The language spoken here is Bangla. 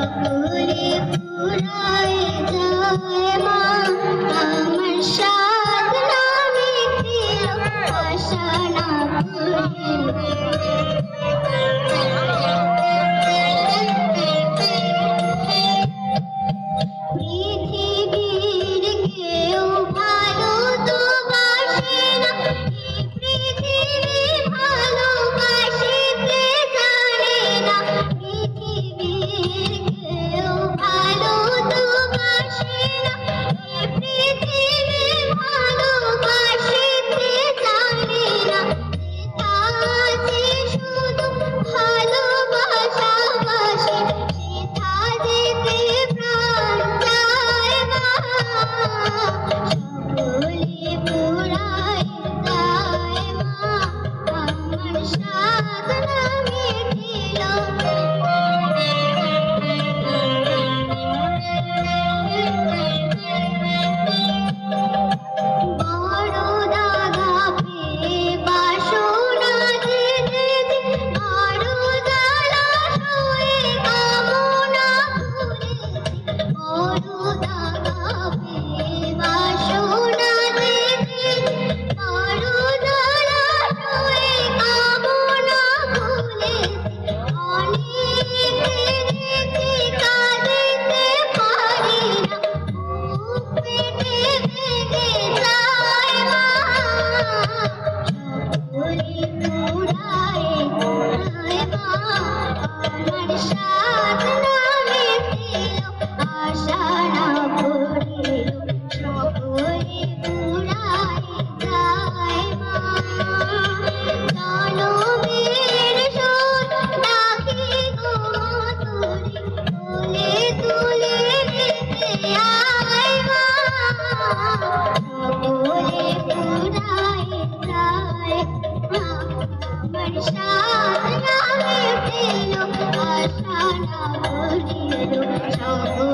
সকলে পুরায় যায় মা আমার সাধনা মিটিল আশা না ভুলিল পৃথিবীর কেউ ভালো তো বাসে না পৃথিবী ভালোবাসিতে জানে না পৃথিবীর কেউ ভালো তো বাসে না পৃথিবী ভালোবাসিতে জানে না যে শুধু ভালোবাসা বাসে সেথা যেতে প্রাণ যায় না সকলে পুরায় যায় মা আমার সাধনা মিটিল বড় দাগা পেয়ে বাসনা যেতে বড় জ্বালা সয়ে কামনা করেছি বড় দাগা পেয়ে বাসনা যেতে বড় জ্বালা সয়ে কামনা করেছি অনেক কেঁদেছি কাঁদিতে পারি না বুক পেটে বেঁধে যায় মা সকলে পুরায় যায় মা আমার সাধনা মিটিল আশা না ভুলিল সকলে পুরায় যায় মা জনমের শোধ রাখি গো মধুরি কোলে তুলে নিতে আয় মা সকলে পুরায় যায় মা আমার সাধনা মিটিল আশা না ভুলিল সকলে